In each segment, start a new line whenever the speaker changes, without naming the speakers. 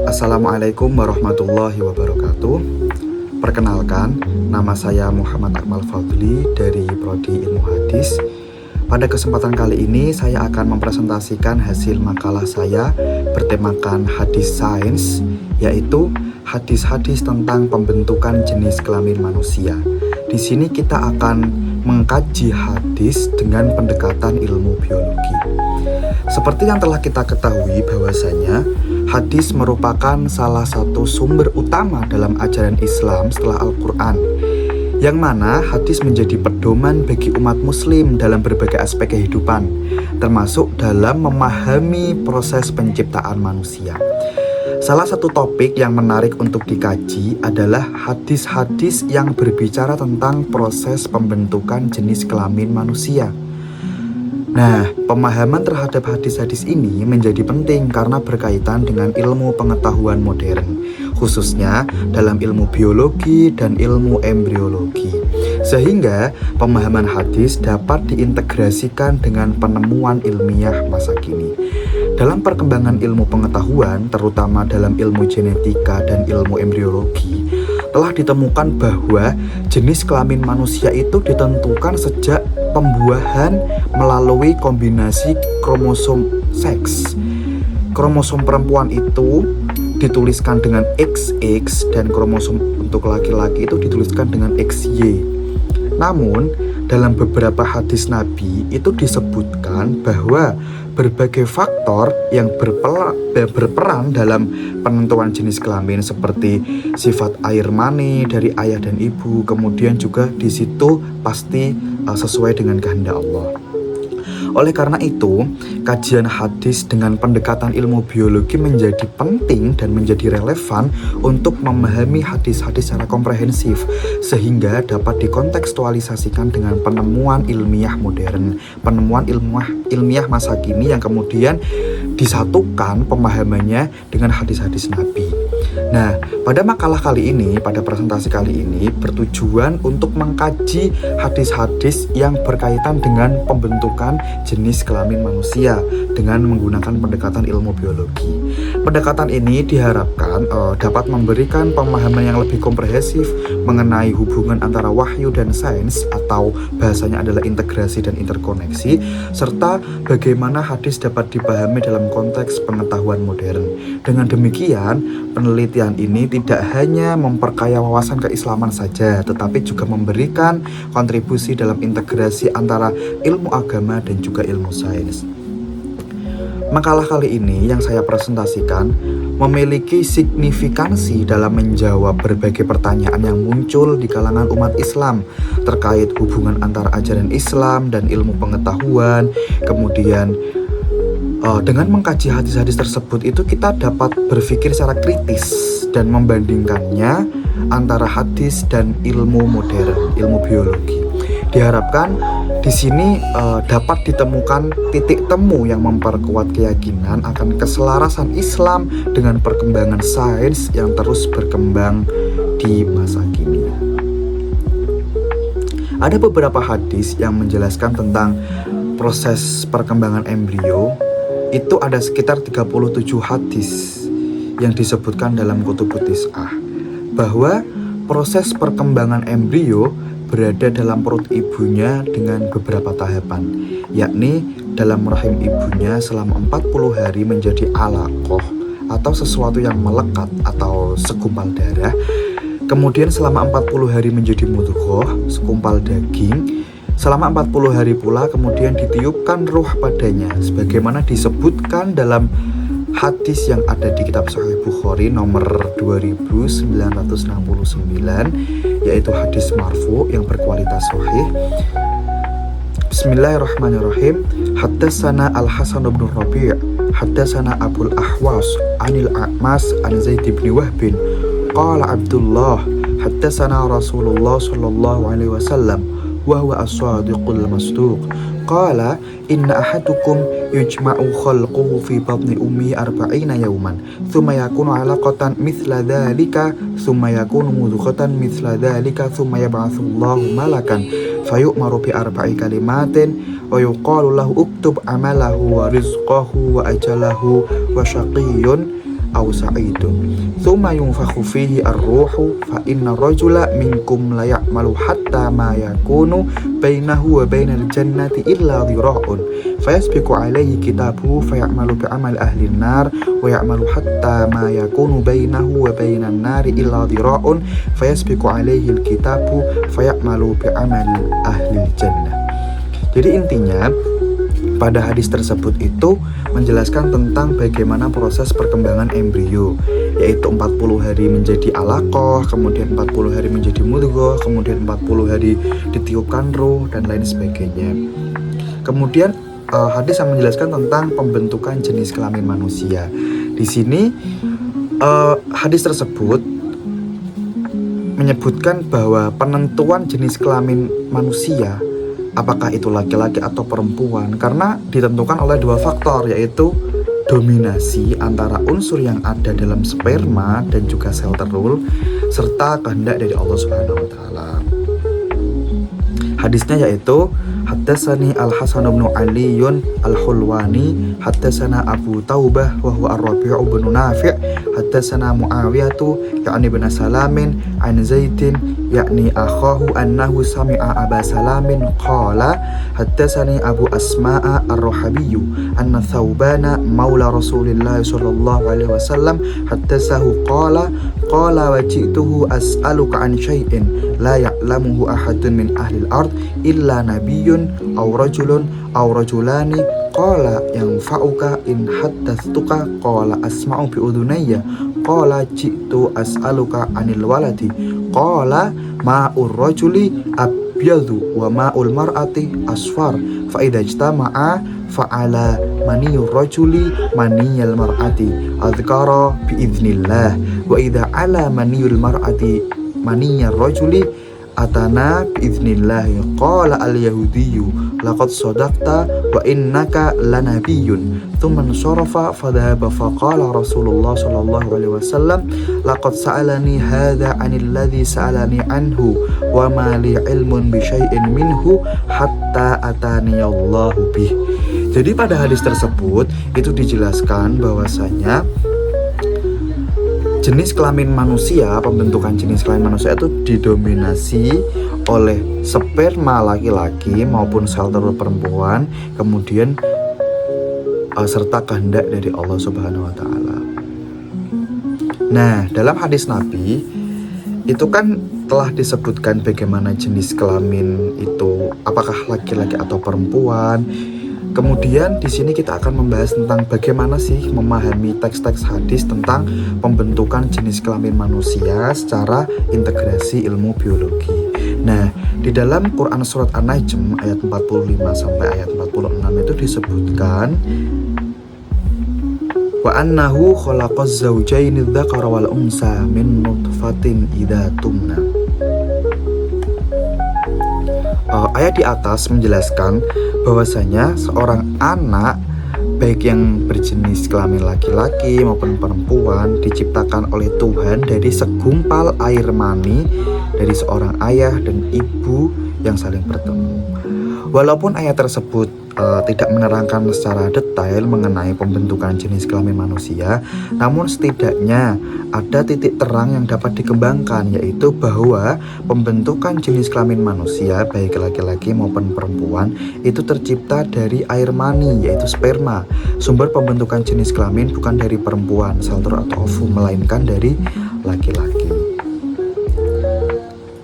Assalamualaikum warahmatullahi wabarakatuh. Perkenalkan, nama saya Muhammad Akmal Fadli dari Prodi Ilmu Hadis. Pada kesempatan kali ini saya akan mempresentasikan hasil makalah saya bertemakan hadis sains, yaitu hadis-hadis tentang pembentukan jenis kelamin manusia. Di sini kita akan mengkaji hadis dengan pendekatan ilmu biologi. Seperti yang telah kita ketahui bahwasanya hadis merupakan salah satu sumber utama dalam ajaran Islam setelah Al-Quran, yang mana hadis menjadi pedoman bagi umat muslim dalam berbagai aspek kehidupan, termasuk dalam memahami proses penciptaan manusia. Salah satu topik yang menarik untuk dikaji adalah hadis-hadis yang berbicara tentang proses pembentukan jenis kelamin manusia. Nah, pemahaman terhadap hadis-hadis ini menjadi penting karena berkaitan dengan ilmu pengetahuan modern, khususnya dalam ilmu biologi dan ilmu embriologi. Sehingga pemahaman hadis dapat diintegrasikan dengan penemuan ilmiah masa kini. Dalam perkembangan ilmu pengetahuan, terutama dalam ilmu genetika dan ilmu embriologi, telah ditemukan bahwa jenis kelamin manusia itu ditentukan sejak pembuahan melalui kombinasi kromosom seks. Kromosom perempuan itu dituliskan dengan XX dan kromosom untuk laki-laki itu dituliskan dengan XY. Namun, dalam beberapa hadis Nabi itu disebutkan bahwa berbagai faktor yang berperan dalam penentuan jenis kelamin seperti sifat air mani dari ayah dan ibu, kemudian juga di situ pasti sesuai dengan kehendak Allah. Oleh karena itu, kajian hadis dengan pendekatan ilmu biologi menjadi penting dan menjadi relevan untuk memahami hadis-hadis secara komprehensif, sehingga dapat dikontekstualisasikan dengan penemuan ilmiah modern, penemuan ilmiah masa kini yang kemudian disatukan pemahamannya dengan hadis-hadis Nabi. Nah, pada makalah kali ini, pada presentasi kali ini bertujuan untuk mengkaji hadis-hadis yang berkaitan dengan pembentukan jenis kelamin manusia dengan menggunakan pendekatan ilmu biologi. Pendekatan ini diharapkan dapat memberikan pemahaman yang lebih komprehensif mengenai hubungan antara wahyu dan sains, atau bahasanya adalah integrasi dan interkoneksi, serta bagaimana hadis dapat dipahami dalam konteks pengetahuan modern. Dengan demikian, penelitian ini tidak hanya memperkaya wawasan keislaman saja, tetapi juga memberikan kontribusi dalam integrasi antara ilmu agama dan juga ilmu sains. Makalah kali ini yang saya presentasikan memiliki signifikansi dalam menjawab berbagai pertanyaan yang muncul di kalangan umat Islam terkait hubungan antara ajaran Islam dan ilmu pengetahuan. Kemudian dengan mengkaji hadis-hadis tersebut itu kita dapat berpikir secara kritis dan membandingkannya antara hadis dan ilmu modern, ilmu biologi. Diharapkan di sini dapat ditemukan titik temu yang memperkuat keyakinan akan keselarasan Islam dengan perkembangan sains yang terus berkembang di masa kini. Ada beberapa hadis yang menjelaskan tentang proses perkembangan embrio. Itu ada sekitar 37 hadis yang disebutkan dalam Kutubut Tis'ah, bahwa proses perkembangan embrio berada dalam perut ibunya dengan beberapa tahapan, yakni dalam rahim ibunya selama 40 hari menjadi alaqah atau sesuatu yang melekat atau segumpal darah. Kemudian selama 40 hari menjadi mudghah, segumpal daging. Selama 40 hari pula kemudian ditiupkan ruh padanya, sebagaimana disebutkan dalam hadis yang ada di kitab Sahih Bukhari nomor 2969, yaitu hadis marfu yang berkualitas sahih. Bismillahirrahmanirrahim. Haddatsana Al-Hasan bin Rabi', haddatsana Abul Ahwas anil A'mas an Zaid bin Wahb qala Abdullah haddatsana Rasulullah sallallahu alaihi wasallam wa huwa as-sadiqul masduq qala inna ahadukum yujma'u khalquhu fi batni ummi 40 yawman thumma yakunu 'alaqatan mithla dhalika thumma yakunu mudghatan mithla dhalika thumma yab'athu Allahu malakan fayu'maru bi 4 kalimatin wa yuqalu lahu uktub amalahu wa rizqahu wa ajalahu wa syaqiyyun aw sa'idun thumma yunfakhu fihi ar-ruhu fa inna rajula minkum la ya'malu hatta ma yakunu bainahu wa bainal jannati illa dhira'un fayasbiqu alaihi kitabuhu fayamalu bi'amal ahli an-nar wa ya'malu hatta ma yakunu bainahu wa bainan nari illa dhira'un fayasbiqu alaihi al-kitabu fayamalu bi'amal ahli al-jannah. Jadi intinya pada hadis tersebut itu menjelaskan tentang bagaimana proses perkembangan embrio, yaitu 40 hari menjadi alaqah, kemudian 40 hari menjadi mudghah, kemudian 40 hari ditiupkan ruh dan lain sebagainya. Kemudian hadis yang menjelaskan tentang pembentukan jenis kelamin manusia. Di sini hadis tersebut menyebutkan bahwa penentuan jenis kelamin manusia, apakah itu laki-laki atau perempuan, karena ditentukan oleh dua faktor, yaitu dominasi antara unsur yang ada dalam sperma dan juga sel telur serta kehendak dari Allah Subhanahu wa taala. Hadisnya yaitu Haddatsani Al-Hasan bin Ali Al-Hulwani haddatsana Abu Taubah wa huwa Ar-Rabi' bin Nafi' haddatsana Muawiyah yakni bin Salamin an Zaidin yakni akhahu annahu sami'a Aba Salamin qala haddatsani Abu Asma'a Ar-Rahabi anna Thawbana maula Rasulillah sallallahu alaihi wasallam haddatsahu qala wajituhu as'aluka an syai'in la ya'lamuhu ahadun min ahli al-ard illa nabiyyun aw rajulun aw rajulani qala yanfa'uka in haddathtuka qala asma'u bi udunayya qala ji'tu as'aluka anil waladi qala ma'ur rajuli abyadu wa ma'ul mar'ati asfar fa idza ijtama'a fa'ala maniyur rajuli maniyal mar'ati adhkara bi idznillah wa idza ala maniyul mar'ati maniyar rajuli atana bi idznillah qala al yahudiyyu laqad sadaqta wa innaka lanabiyyun thumma sarafa fadhaba faqala Rasulullah sallallahu alaihi wasallam laqad sa'alani hadha 'anil ladzi sa'alani anhu wa ma li ilmun bi syai'in minhu hatta atani Allahu bih. Jadi pada hadis tersebut itu dijelaskan bahwasanya jenis kelamin manusia, pembentukan jenis kelamin manusia itu didominasi oleh sperma laki-laki maupun sel telur perempuan, kemudian serta kehendak dari Allah Subhanahu wa taala. Nah, dalam hadis Nabi itu kan telah disebutkan bagaimana jenis kelamin itu, apakah laki-laki atau perempuan. Kemudian di sini kita akan membahas tentang bagaimana sih memahami teks-teks hadis tentang pembentukan jenis kelamin manusia secara integrasi ilmu biologi. Nah, di dalam Quran surat An-Najm ayat 45 sampai ayat 46 itu disebutkan wa annahu khalaqaz zawjaini dzakara wal unsa min nutfatin idza tumna. Ayat di atas menjelaskan bahwasanya seorang anak baik yang berjenis kelamin laki-laki maupun perempuan diciptakan oleh Tuhan dari segumpal air mani dari seorang ayah dan ibu yang saling bertemu. Walaupun ayat tersebut tidak menerangkan secara detail mengenai pembentukan jenis kelamin manusia, namun setidaknya ada titik terang yang dapat dikembangkan, yaitu bahwa pembentukan jenis kelamin manusia baik laki-laki maupun perempuan itu tercipta dari air mani, yaitu sperma. Sumber pembentukan jenis kelamin bukan dari perempuan, sel telur atau ovum, melainkan dari laki-laki.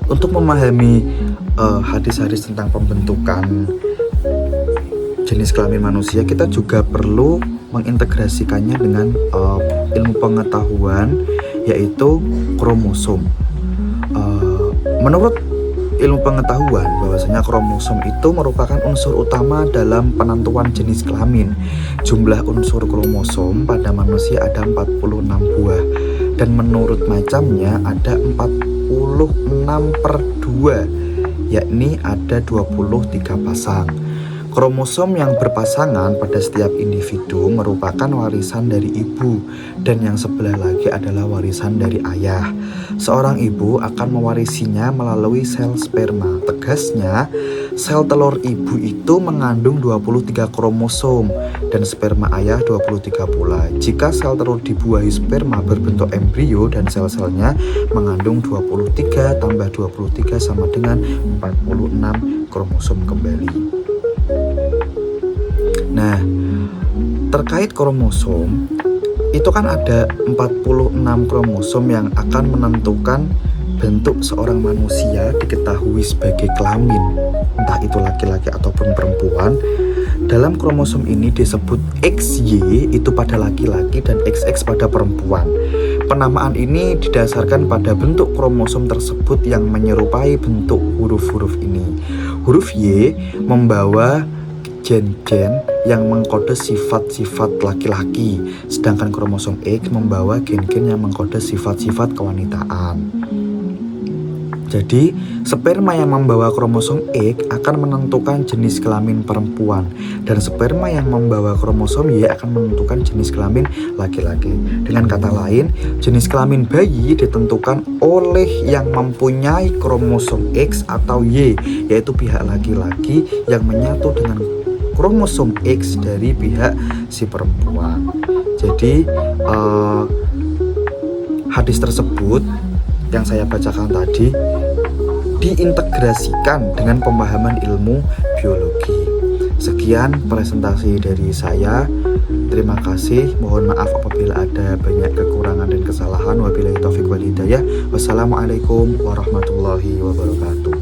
Untuk memahami hadis-hadis tentang pembentukan jenis kelamin manusia, kita juga perlu mengintegrasikannya dengan ilmu pengetahuan, yaitu kromosom. Menurut ilmu pengetahuan bahwasanya kromosom itu merupakan unsur utama dalam penentuan jenis kelamin. Jumlah unsur kromosom pada manusia ada 46 buah, dan menurut macamnya ada 46/2, yakni ada 23 pasang. Kromosom yang berpasangan pada setiap individu merupakan warisan dari ibu, dan yang sebelah lagi adalah warisan dari ayah. Seorang ibu akan mewarisinya melalui sel sperma. Tegasnya, sel telur ibu itu mengandung 23 kromosom dan sperma ayah 23 pula. Jika sel telur dibuahi sperma berbentuk embrio dan sel-selnya mengandung 23 tambah 23 sama dengan 46 kromosom kembali. Nah, terkait kromosom, itu kan ada 46 kromosom yang akan menentukan bentuk seorang manusia diketahui sebagai kelamin, entah itu laki-laki ataupun perempuan. Dalam kromosom ini disebut XY itu pada laki-laki dan XX pada perempuan. Penamaan ini didasarkan pada bentuk kromosom tersebut yang menyerupai bentuk huruf-huruf ini. Huruf Y membawa gen-gen yang mengkode sifat-sifat laki-laki, sedangkan kromosom X membawa gen-gen yang mengkode sifat-sifat kewanitaan. Jadi, sperma yang membawa kromosom X akan menentukan jenis kelamin perempuan, dan sperma yang membawa kromosom Y akan menentukan jenis kelamin laki-laki. Dengan kata lain, jenis kelamin bayi ditentukan oleh yang mempunyai kromosom X atau Y, yaitu pihak laki-laki yang menyatu dengan kromosom X dari pihak si perempuan. Jadi hadis tersebut yang saya bacakan tadi diintegrasikan dengan pemahaman ilmu biologi. Sekian presentasi dari saya. Terima kasih. Mohon maaf apabila ada banyak kekurangan dan kesalahan. Wabillahi taufiq wal hidayah. Wassalamualaikum warahmatullahi wabarakatuh.